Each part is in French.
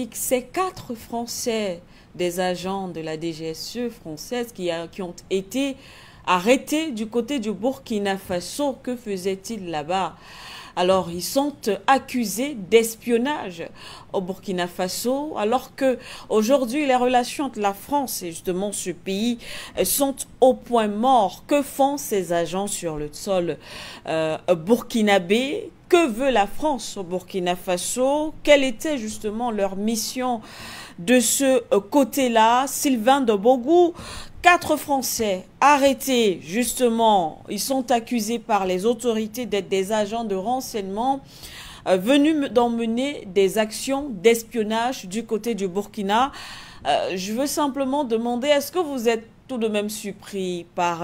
Afrique, c'est 4 Français, des agents de la DGSE française qui ont été arrêtés du côté du Burkina Faso. Que faisaient-ils là-bas? Alors, ils sont accusés d'espionnage au Burkina Faso, alors que aujourd'hui les relations entre la France et justement ce pays sont au point mort. Que font ces agents sur le sol burkinabé? Que veut la France au Burkina Faso? Quelle était justement leur mission de ce côté-là? Sylvain de Bogou, 4 Français arrêtés, justement, ils sont accusés par les autorités d'être des agents de renseignement venus d'emmener des actions d'espionnage du côté du Burkina. Je veux simplement demander, est-ce que vous êtes tout de même surpris par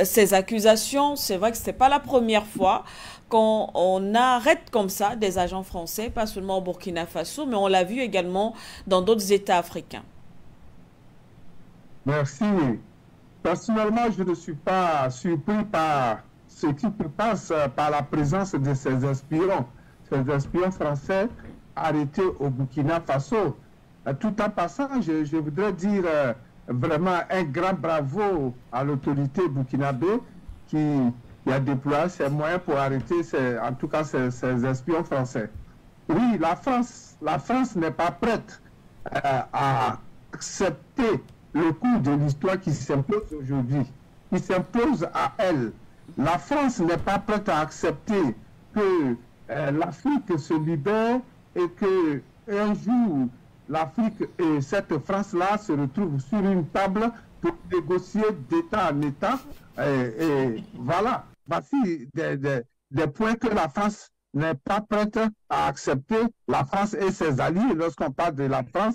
ces accusations? C'est vrai que ce n'est pas la première fois qu'on arrête comme ça des agents français, pas seulement au Burkina Faso, mais on l'a vu également dans d'autres États africains. Merci. Personnellement, je ne suis pas surpris par ce qui se passe, par la présence de ces espions français arrêtés au Burkina Faso. Tout en passant, je voudrais dire vraiment un grand bravo à l'autorité burkinabé qui a déployé ses moyens pour arrêter en tout cas ces espions français. Oui, la France n'est pas prête à accepter le cours de l'histoire qui s'impose aujourd'hui, qui s'impose à elle. La France n'est pas prête à accepter que l'Afrique se libère et que un jour l'Afrique et cette France-là se retrouvent sur une table pour négocier d'État en État. Et voilà, voici des points que la France n'est pas prête à accepter. La France et ses alliés, lorsqu'on parle de la France,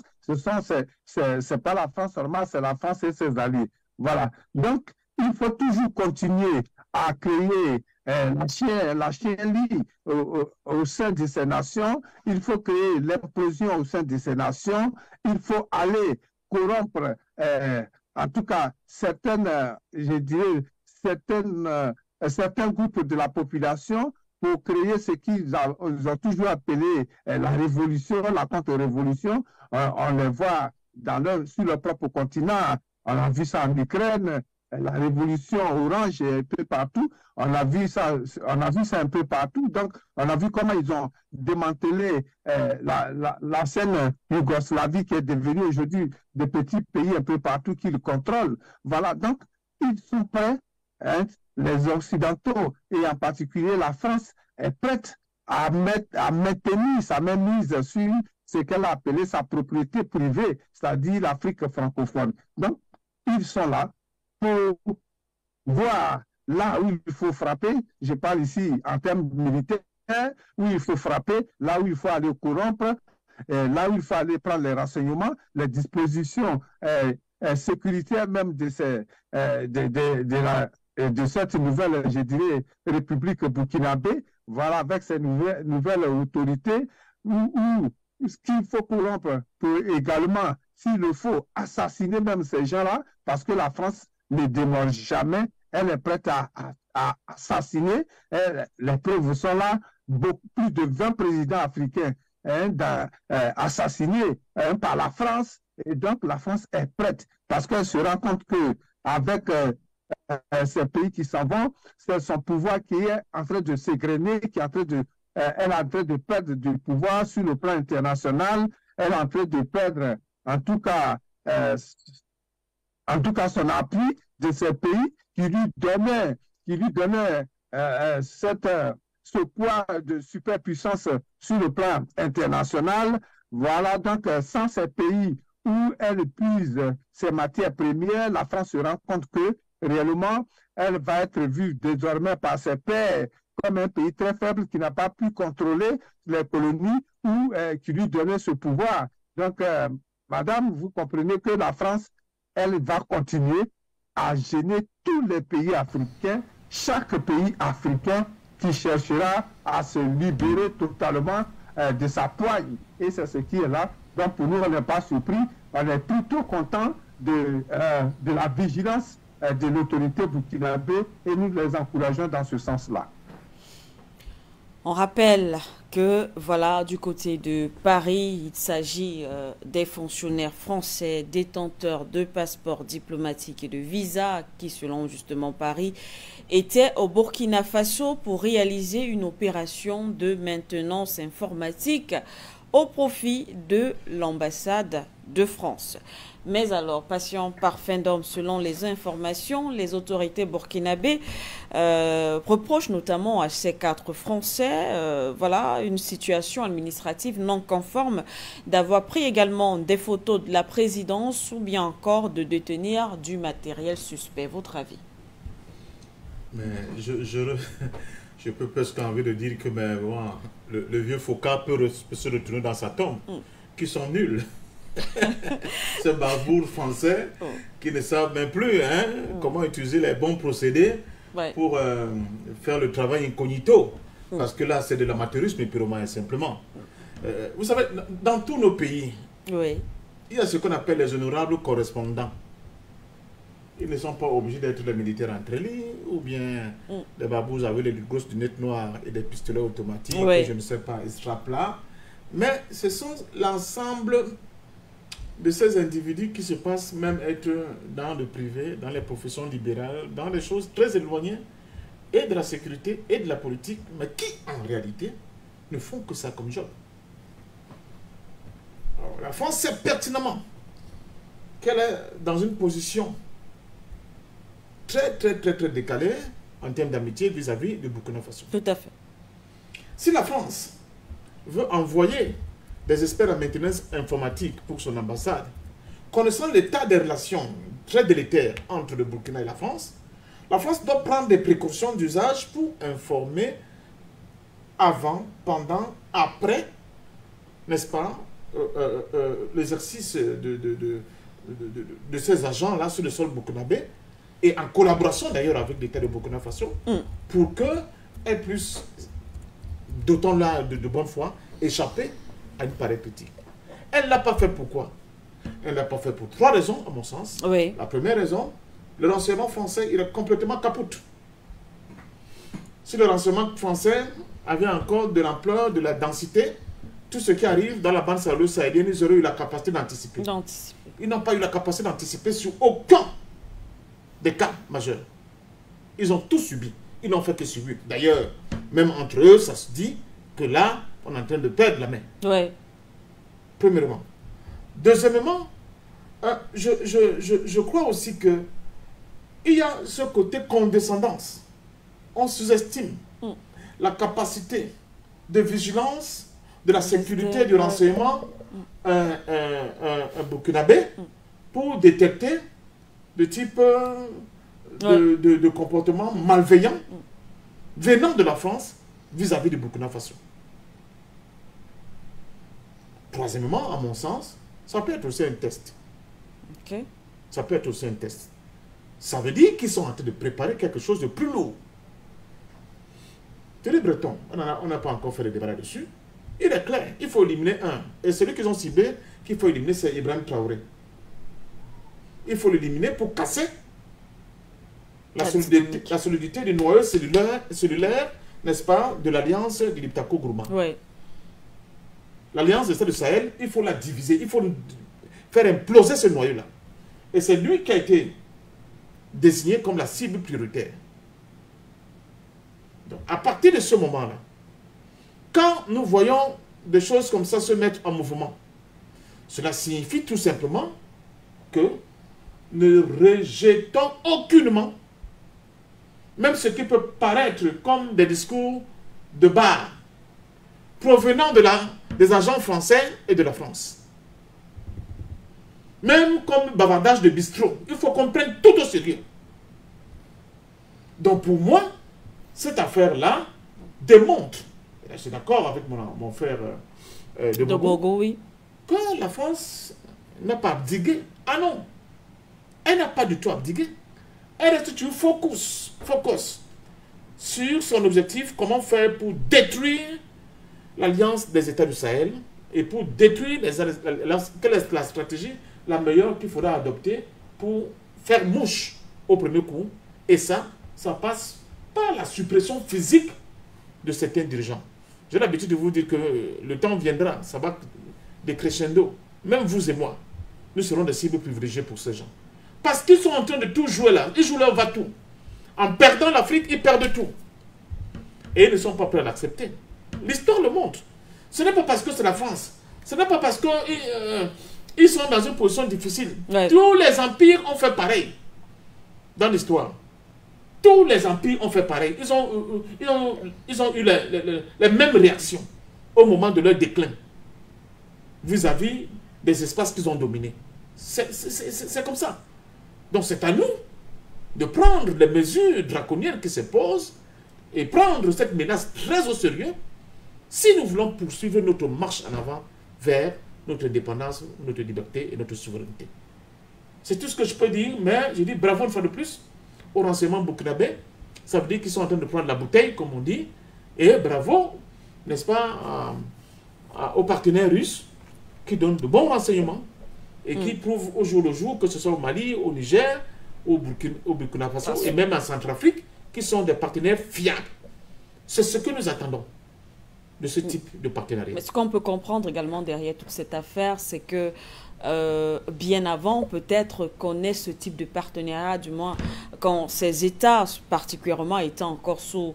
c'est pas la France seulement, c'est la France et ses alliés. Voilà. Donc, il faut toujours continuer à créer la chienlit au sein de ces nations. Il faut créer l'implosion au sein de ces nations. Il faut aller corrompre, en tout cas, je dirais, certains groupes de la population pour créer ce qu'ils ont toujours appelé la révolution, la contre-révolution. On les voit sur leur propre continent. On a vu ça en Ukraine, la révolution orange un peu partout. On a vu ça un peu partout. Donc, on a vu comment ils ont démantelé l'ancienne Yougoslavie qui est devenue aujourd'hui des petits pays un peu partout qu'ils contrôlent. Voilà. Donc, ils sont prêts, hein, les Occidentaux et en particulier la France est prête à maintenir sa mainmise sur ce qu'elle a appelé sa propriété privée, c'est-à-dire l'Afrique francophone. Donc, ils sont là pour voir là où il faut frapper. Je parle ici en termes militaires, où il faut frapper, là où il faut aller corrompre, là où il faut aller prendre les renseignements, les dispositions sécuritaires même de cette nouvelle, je dirais, République burkinabé, voilà, avec ces nouvelles autorités, où ce qu'il faut corrompre pour également, s'il le faut, assassiner même ces gens-là, parce que la France ne démord jamais, elle est prête à assassiner. Les preuves sont là, plus de 20 présidents africains assassinés par la France, et donc la France est prête, parce qu'elle se rend compte qu'avec ces pays qui s'en vont, c'est son pouvoir qui est en train de s'égrener, elle est en train de perdre du pouvoir sur le plan international, elle est en train de perdre, en tout cas son appui de ces pays qui lui donnaient ce poids de superpuissance sur le plan international. Voilà, donc sans ces pays où elle puise ses matières premières, la France se rend compte que réellement, elle va être vue désormais par ses pairs comme un pays très faible qui n'a pas pu contrôler les colonies ou qui lui donnait ce pouvoir. Donc, madame, vous comprenez que la France, elle va continuer à gêner tous les pays africains, chaque pays africain qui cherchera à se libérer totalement de sa poigne. Et c'est ce qui est là. Donc, pour nous, on n'est pas surpris, on est plutôt content de la vigilance de l'autorité burkinabé et nous les encourageons dans ce sens-là. On rappelle que, voilà, du côté de Paris, il s'agit des fonctionnaires français détenteurs de passeports diplomatiques et de visas qui, selon justement Paris, étaient au Burkina Faso pour réaliser une opération de maintenance informatique au profit de l'ambassade de France. Mais alors, patient par fin d'homme, selon les informations, les autorités burkinabées reprochent notamment à ces 4 Français voilà, une situation administrative non conforme, d'avoir pris également des photos de la présidence ou bien encore de détenir du matériel suspect. Votre avis? Mais je peux presque envie de dire que mais, bon, le vieux Foucault peut se retourner dans sa tombe, qui sont nuls. Ces barbours français qui ne savent même plus comment utiliser les bons procédés pour faire le travail incognito. Parce que là, c'est de l'amateurisme purement et simplement. Vous savez, dans tous nos pays, il y a ce qu'on appelle les honorables correspondants. Ils ne sont pas obligés d'être des militaires entraînés ou bien des babous avec des grosses lunettes noires et des pistolets automatiques, je ne sais pas, ils se frappent là. Mais ce sont l'ensemble de ces individus qui se passent même être dans le privé, dans les professions libérales, dans des choses très éloignées et de la sécurité et de la politique, mais qui en réalité ne font que ça comme job. Alors, la France sait pertinemment qu'elle est dans une position très décalée en termes d'amitié vis-à-vis du Burkina Faso. Tout à fait. Si la France veut envoyer des experts en maintenance informatique pour son ambassade, connaissant l'état des relations très délétères entre le Burkina et la France doit prendre des précautions d'usage pour informer avant, pendant, après, n'est-ce pas, l'exercice de ces agents-là sur le sol burkinabé, et en collaboration d'ailleurs avec l'État de Burkina Faso, pour qu'elles puissent, d'autant là de bonne foi, échapper à une pareille critique. Elle ne l'a pas fait pourquoi? Elle ne l'a pas fait pour 3 raisons, à mon sens. La première raison, le renseignement français, il est complètement capote. Si le renseignement français avait encore de l'ampleur, de la densité, tout ce qui arrive dans la bande sahélienne, ils auraient eu la capacité d'anticiper. Ils n'ont pas eu la capacité d'anticiper sur aucun des cas majeurs. Ils ont tout subi. Ils n'ont fait que subir. D'ailleurs, même entre eux, ça se dit que là, on est en train de perdre la main. Premièrement. Deuxièmement, je crois aussi que il y a ce côté condescendance. On sous-estime la capacité de vigilance, de la sécurité du renseignement burkinabé pour détecter de type de comportement malveillant venant de la France vis-à-vis du Burkina Faso. Troisièmement, à mon sens, ça peut être aussi un test. Ça peut être aussi un test. Ça veut dire qu'ils sont en train de préparer quelque chose de plus lourd. Thierry Breton, on n'a pas encore fait le débat là-dessus. Il est clair, il faut éliminer un. Et celui qu'ils ont ciblé, qu'il faut éliminer, c'est Ibrahim Traoré. Il faut l'éliminer pour casser la solidité du noyau cellulaire, n'est-ce pas, de l'alliance de l'Iptako Gourma. L'alliance de l'État du Sahel, il faut la diviser, il faut faire imploser ce noyau-là. Et c'est lui qui a été désigné comme la cible prioritaire. Donc, à partir de ce moment-là, quand nous voyons des choses comme ça se mettre en mouvement, cela signifie tout simplement que ne rejetons aucunement, même ce qui peut paraître comme des discours de bar, provenant des agents français et de la France. Même comme bavardage de bistrot, il faut qu'on prenne tout au sérieux. Donc pour moi, cette affaire-là démontre, et je suis d'accord avec mon frère de Bogo, que la France n'a pas abdigué. Ah non, elle n'a pas du tout abdigué. Elle reste toujours focus sur son objectif, comment faire pour détruire l'alliance des États du Sahel et pour détruire quelle est la stratégie la meilleure qu'il faudra adopter pour faire mouche au premier coup. Et ça passe par la suppression physique de certains dirigeants. J'ai l'habitude de vous dire que le temps viendra, ça va décrescendo. Même vous et moi, nous serons des cibles privilégiées pour ces gens. Parce qu'ils sont en train de tout jouer là. Ils jouent leur va-tout. En perdant l'Afrique, ils perdent tout. Et ils ne sont pas prêts à l'accepter. L'histoire le montre. Ce n'est pas parce que c'est la France. Ce n'est pas parce qu'ils sont dans une position difficile. Ouais. Tous les empires ont fait pareil dans l'histoire. Tous les empires ont fait pareil. Ils ont eu les mêmes réactions au moment de leur déclin vis-à-vis des espaces qu'ils ont dominés. C'est comme ça. Donc c'est à nous de prendre les mesures draconiennes qui se posent et prendre cette menace très au sérieux si nous voulons poursuivre notre marche en avant vers notre indépendance, notre liberté et notre souveraineté. C'est tout ce que je peux dire, mais je dis bravo une fois de plus au renseignement burkinabé. Ça veut dire qu'ils sont en train de prendre la bouteille, comme on dit, et bravo, n'est-ce pas, aux partenaires russes qui donnent de bons renseignements et qui prouvent au jour le jour, que ce soit au Mali, au Niger, au Burkina Faso et même en Centrafrique, qui sont des partenaires fiables. C'est ce que nous attendons de ce type de partenariat. Mais ce qu'on peut comprendre également derrière toute cette affaire, c'est que bien avant, peut-être qu'on ait ce type de partenariat, du moins quand ces États particulièrement étaient encore sous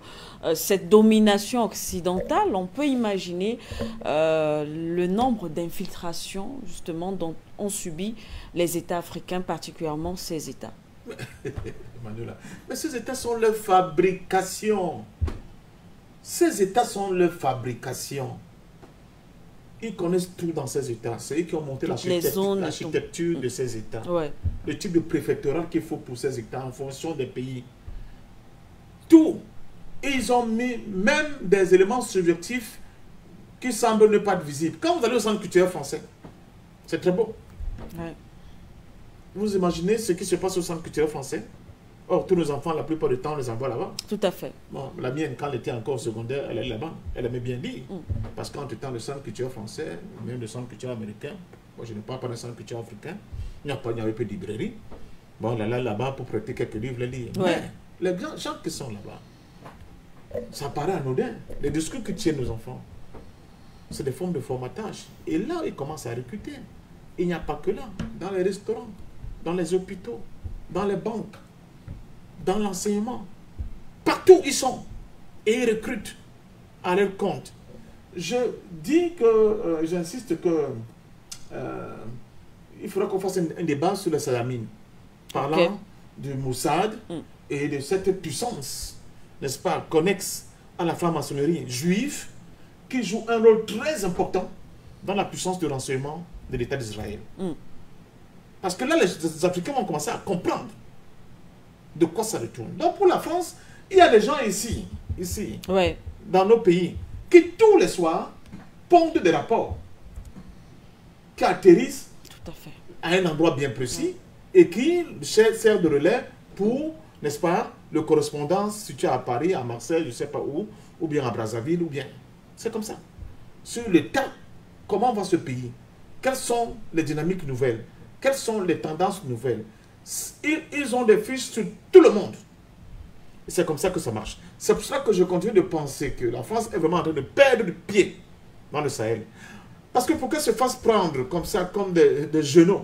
cette domination occidentale, on peut imaginer le nombre d'infiltrations justement dont ont subi les États africains, particulièrement ces États. Manuela, mais ces États sont leur fabrication. Ces États sont leur fabrication. Ils connaissent tout dans ces États. C'est eux qui ont monté l'architecture de ces États. Ouais. Le type de préfectorat qu'il faut pour ces États en fonction des pays. Tout. Et ils ont mis même des éléments subjectifs qui semblent ne pas être visibles. Quand vous allez au centre culturel français, c'est très beau. Ouais. Vous imaginez ce qui se passe au centre culturel français? Or, tous nos enfants, la plupart du temps, on les envoie là-bas. Tout à fait. Bon, la mienne, quand elle était encore au secondaire, elle allait là-bas. Elle aimait bien lire. Parce qu'entre-temps, le centre culturel français, même le centre culturel américain, moi je ne parle pas d'un centre culturel africain, il n'y avait pas de librairie. Bon, elle allait là-bas pour prêter quelques livres, les lire. Ouais. Mais les gens qui sont là-bas, ça paraît anodin. Les discours que tiennent nos enfants, c'est des formes de formatage. Et là, ils commencent à recruter. Il n'y a pas que là. Dans les restaurants, dans les hôpitaux, dans les banques, dans l'enseignement. Partout ils sont. Et ils recrutent à leur compte. Je dis que, j'insiste que il faudra qu'on fasse un débat sur le Salamine. Parlant du Mossad et de cette puissance, n'est-ce pas, connexe à la franc-maçonnerie juive, qui joue un rôle très important dans la puissance de renseignement de l'État d'Israël. Parce que là, les Africains vont commencer à comprendre de quoi ça retourne. Donc pour la France, il y a des gens ici, Ouais. dans nos pays, qui tous les soirs pondent des rapports, qui atterrissent Tout à fait. à un endroit bien précis et qui servent de relais pour, n'est-ce pas, le correspondant situé à Paris, à Marseille, je ne sais pas où, ou bien à Brazzaville, ou bien. C'est comme ça. Sur l'état, comment va ce pays? Quelles sont les dynamiques nouvelles? Quelles sont les tendances nouvelles? Ils ont des fiches sur tout le monde. Et c'est comme ça que ça marche. C'est pour ça que je continue de penser que la France est vraiment en train de perdre du pied dans le Sahel. Parce que pour qu'elle se fasse prendre comme ça, comme des genoux,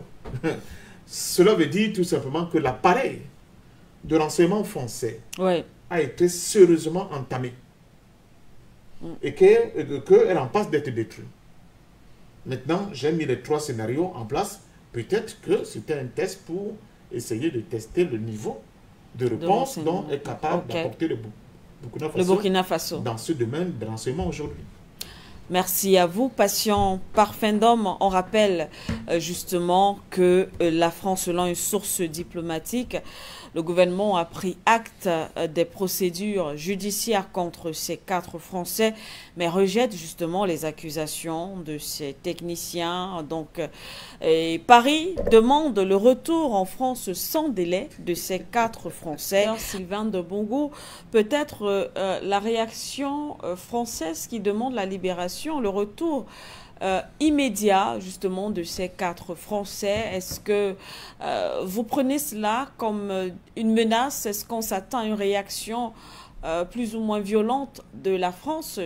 cela veut dire tout simplement que l'appareil de renseignement français a été sérieusement entamé. Et qu'elle est en passe d'être détruite. Maintenant, j'ai mis les 3 scénarios en place. Peut-être que c'était un test pour essayer de tester le niveau de réponse dont est capable d'apporter le Burkina Faso dans ce domaine de renseignement aujourd'hui. Merci à vous, Patient Parfendum. On rappelle justement que la France, selon une source diplomatique, le gouvernement a pris acte des procédures judiciaires contre ces 4 Français, mais rejette justement les accusations de ces techniciens. Donc, Paris demande le retour en France sans délai de ces 4 Français. Alors, Sylvain de Bongo, peut-être la réaction française qui demande la libération, le retour immédiat justement de ces 4 Français. Est-ce que vous prenez cela comme une menace? Est-ce qu'on s'attend à une réaction plus ou moins violente de la France.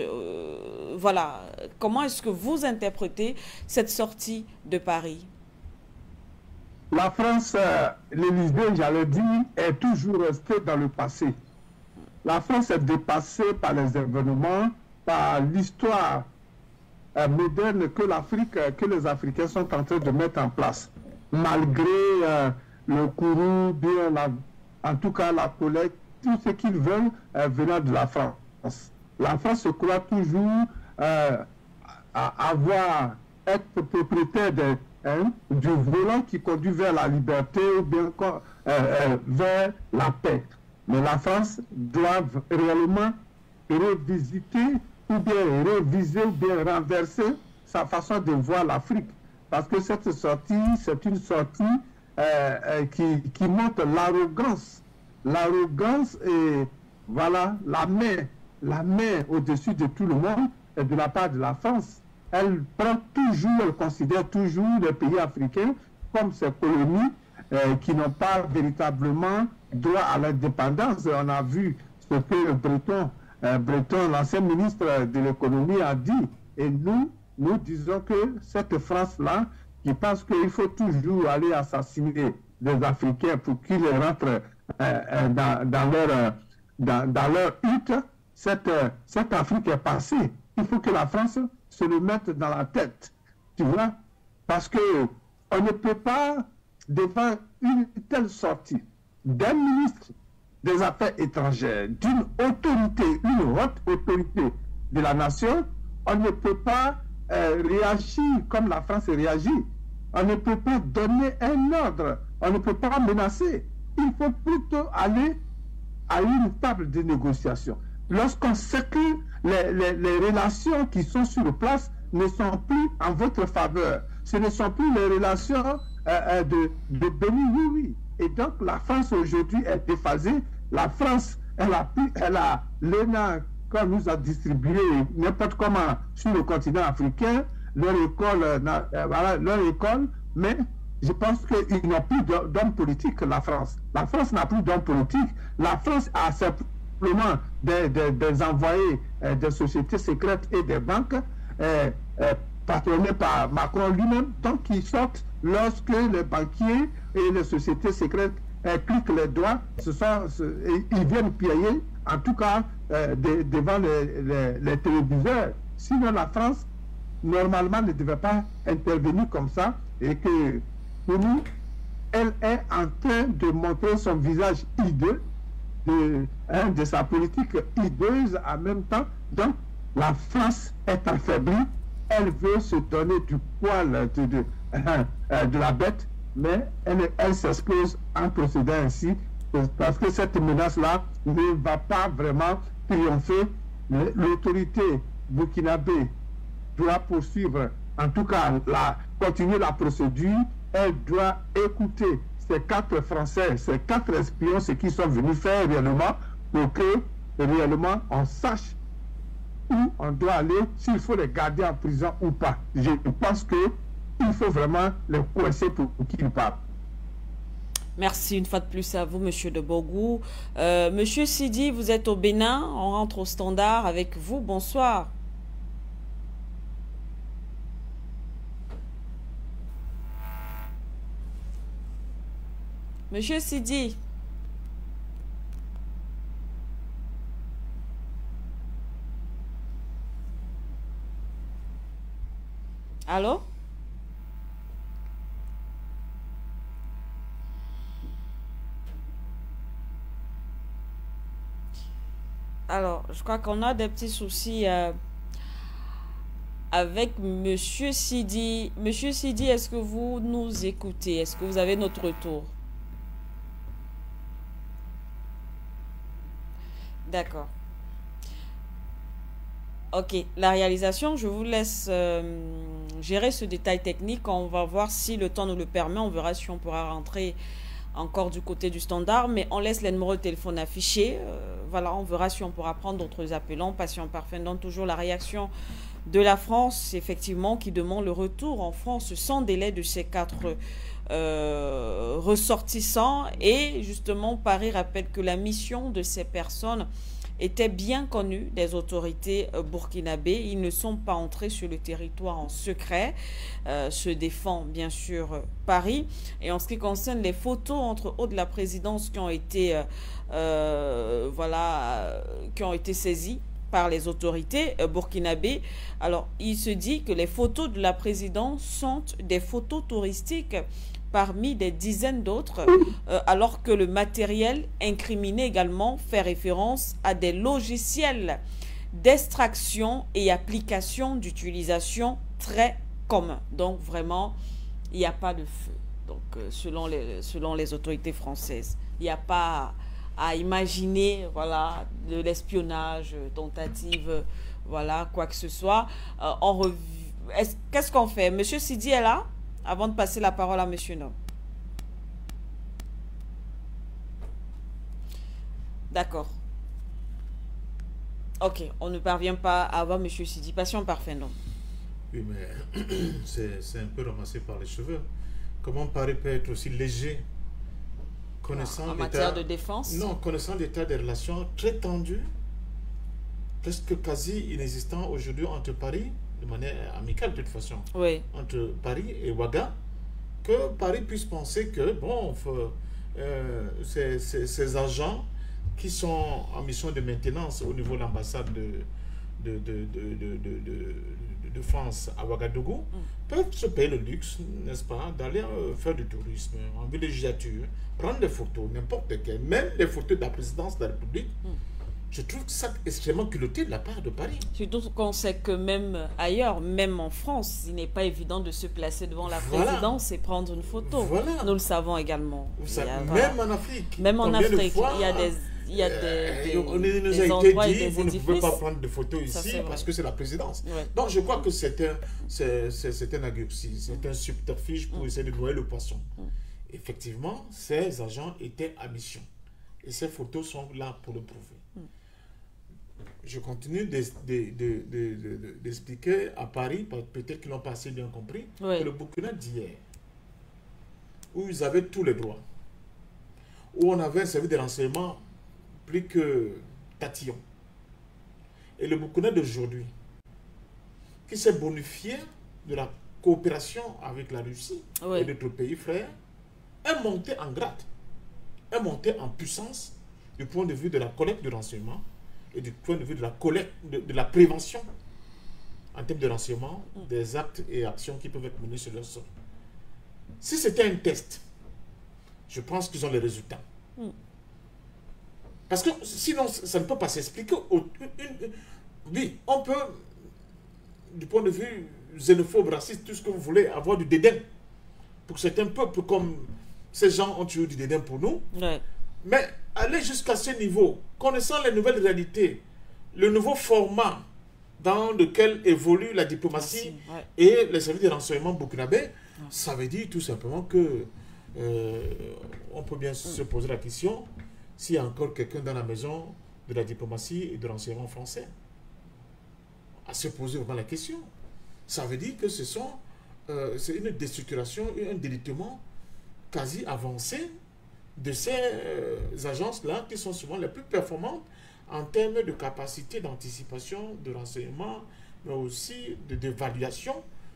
Voilà, comment est-ce que vous interprétez cette sortie de Paris? La France, l'Élysée, j'allais dire, est toujours restée dans le passé. La France est dépassée par les événements, par l'histoire moderne que les Africains sont en train de mettre en place. Malgré le courroux, bien en tout cas la collecte, tout ce qu'ils veulent venant de la France. La France se croit toujours être propriétaire du volant qui conduit vers la liberté ou bien vers la paix. Mais la France doit réellement revisiter ou bien réviser ou bien renverser sa façon de voir l'Afrique. Parce que cette sortie, c'est une sortie qui montre l'arrogance. L'arrogance et voilà, la main au-dessus de tout le monde et de la part de la France. Elle considère toujours les pays africains comme ses colonies qui n'ont pas véritablement droit à l'indépendance. On a vu ce que Breton, l'ancien ministre de l'économie, a dit. Et nous disons que cette France-là, qui pense qu'il faut toujours aller assassiner les Africains pour qu'ils rentrent dans leur hutte, cette Afrique est passée. Il faut que la France se le mette dans la tête, tu vois, parce que on ne peut pas, devant une telle sortie d'un ministre des Affaires étrangères, d'une autorité, une haute autorité de la nation, on ne peut pas réagir comme la France réagit. On ne peut pas donner un ordre, on ne peut pas menacer. Il faut plutôt aller à une table de négociation. Lorsqu'on sait que les relations qui sont sur place ne sont plus en votre faveur, ce ne sont plus les relations de Béni, oui. Et donc la France aujourd'hui est déphasée. La France, elle a l'ENA qu'on nous a distribué n'importe comment sur le continent africain, leur école, mais je pense qu'ils n'ont plus d'hommes politiques, la France. La France n'a plus d'hommes politiques. La France a simplement des envoyés des sociétés secrètes et des banques patronnés par Macron lui-même, donc qui sortent lorsque les banquiers et les sociétés secrètes cliquent les doigts, ils viennent payer, en tout cas devant les téléviseurs. Sinon la France, normalement, ne devait pas intervenir comme ça, et que pour nous, elle est en train de montrer son visage hideux, de sa politique hideuse en même temps. Donc, la France est affaiblie, elle veut se donner du poil de la bête, mais elle s'expose en procédant ainsi, parce que cette menace-là ne va pas vraiment triompher. L'autorité burkinabé doit poursuivre, en tout cas, continuer la procédure. Elle doit écouter ces 4 Français, ces 4 espions, ce qu'ils sont venus faire réellement, pour que réellement on sache où on doit aller, s'il faut les garder en prison ou pas. Je pense qu'il faut vraiment les coincer pour qu'ils partent. Merci une fois de plus à vous, Monsieur de Bourgou. Monsieur Sidi, vous êtes au Bénin, on rentre au standard avec vous. Bonsoir. Monsieur Sidi. Allô? Alors, je crois qu'on a des petits soucis avec Monsieur Sidi. Monsieur Sidi, est-ce que vous nous écoutez? Est-ce que vous avez notre retour? D'accord. Ok, la réalisation, je vous laisse gérer ce détail technique. On va voir si le temps nous le permet. On verra si on pourra rentrer encore du côté du standard. Mais on laisse les numéros de téléphone affichés. Voilà, on verra si on pourra prendre d'autres appelants. Patient parfait, donc toujours la réaction de la France, effectivement, qui demande le retour en France sans délai de ces 4 ressortissants. Et justement, Paris rappelle que la mission de ces personnes était bien connu des autorités burkinabées. Ils ne sont pas entrés sur le territoire en secret. Se défend bien sûr Paris. Et en ce qui concerne les photos entre autres de la présidence qui ont été qui ont été saisies par les autorités burkinabées. Alors, il se dit que les photos de la présidence sont des photos touristiques parmi des dizaines d'autres, alors que le matériel incriminé également fait référence à des logiciels d'extraction et application d'utilisation très communs. Donc, vraiment, il n'y a pas de feu. Donc, selon les autorités françaises, il n'y a pas à imaginer, voilà, de l'espionnage, tentative, voilà, quoi que ce soit. Qu'est-ce qu'on fait? Monsieur Sidi est là, avant de passer la parole à Monsieur Nom. D'accord. Ok, on ne parvient pas à avoir Monsieur Sidi. Passion parfait, non? Oui, mais c'est un peu ramassé par les cheveux. Comment Paris peut être aussi léger? En matière de défense? Non, connaissant l'état des relations très tendues, presque quasi inexistant aujourd'hui entre Paris, de manière amicale de toute façon, oui, entre Paris et Ouaga, que Paris puisse penser que, bon, ces agents qui sont en mission de maintenance au niveau de l'ambassade de France à Ouagadougou, peuvent se payer le luxe, n'est-ce pas, d'aller faire du tourisme en villégiature, prendre des photos, n'importe lesquelles, même les photos de la présidence de la République. Je trouve ça extrêmement culotté de la part de Paris. Surtout qu'on sait que même ailleurs, même en France, il n'est pas évident de se placer devant la présidence et prendre une photo. Voilà. Nous le savons également. Même en Afrique. Même en Afrique, il y a des endroits et des vous ne édifices. pouvez pas prendre de photos ici parce que c'est la présidence. Ouais. Donc je crois que c'est un agurci, c'est un subterfuge pour essayer de noyer le poisson. Effectivement, ces agents étaient à mission. Et ces photos sont là pour le prouver. Je continue d'expliquer à Paris, peut-être qu'ils n'ont pas assez bien compris, que le Burkina d'hier, où ils avaient tous les droits, où on avait un service de renseignement plus que tatillon, et le Burkina d'aujourd'hui, qui s'est bonifié de la coopération avec la Russie et d'autres pays frères, est monté en grade, est monté en puissance du point de vue de la collecte de renseignements et du point de vue de la collecte, de la prévention en termes de renseignement des actes et actions qui peuvent être menés sur leur sol. Si c'était un test, je pense qu'ils ont les résultats. Parce que sinon, ça ne peut pas s'expliquer. Oui, on peut, du point de vue xénophobe, raciste, tout ce que vous voulez, avoir du dédain pour certains peuples, comme ces gens ont toujours du dédain pour nous. Ouais. Mais aller jusqu'à ce niveau, connaissant les nouvelles réalités, le nouveau format dans lequel évolue la diplomatie et les services de renseignement burkinabés, ça veut dire tout simplement que on peut bien se poser la question s'il y a encore quelqu'un dans la maison de la diplomatie et de renseignement français. À se poser vraiment la question. Ça veut dire que c'est une déstructuration et un délitement quasi avancé de ces agences-là qui sont souvent les plus performantes en termes de capacité d'anticipation, de renseignement, mais aussi d'évaluation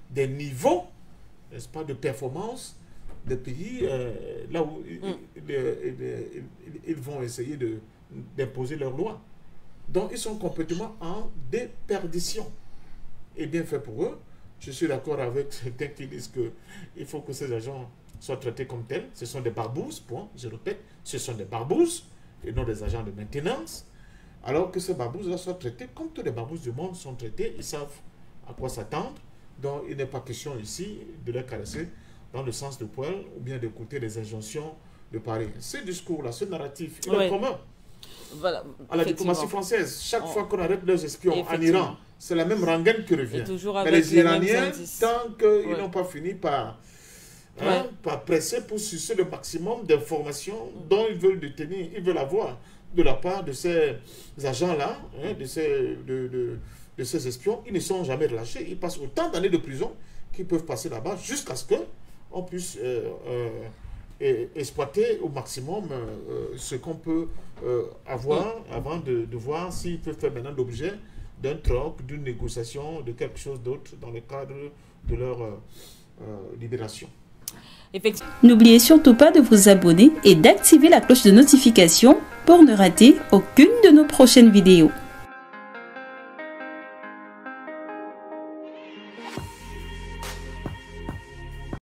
des niveaux, n'est-ce pas, de performance des pays là où ils vont essayer d'imposer leurs lois. Donc ils sont complètement en déperdition. Et bien fait pour eux. Je suis d'accord avec certains qui disent qu'il faut que ces agents soient traités comme tels. Ce sont des barbouzes, point, je répète, ce sont des barbouzes et non des agents de maintenance. Alors que ces barbouzes-là soient traités comme tous les barbouzes du monde sont traités, ils savent à quoi s'attendre. Donc il n'est pas question ici de les caresser dans le sens de poil ou bien d'écouter les injonctions de Paris. Ce discours-là, ce narratif, il est commun. Voilà, à la diplomatie française. Chaque fois qu'on arrête leurs espions en Iran, c'est la même rengaine qui revient. Mais les Iraniens, tant qu'ils n'ont pas fini par presser pour sucer le maximum d'informations dont ils veulent détenir, ils veulent avoir de la part de ces agents-là, de ces espions, ils ne sont jamais relâchés. Ils passent autant d'années de prison qu'ils peuvent passer là-bas jusqu'à ce qu'on puisse exploiter au maximum ce qu'on peut avoir avant de voir s'il peut faire maintenant l'objet d'un troc, d'une négociation, de quelque chose d'autre dans le cadre de leur libération. N'oubliez surtout pas de vous abonner et d'activer la cloche de notification pour ne rater aucune de nos prochaines vidéos.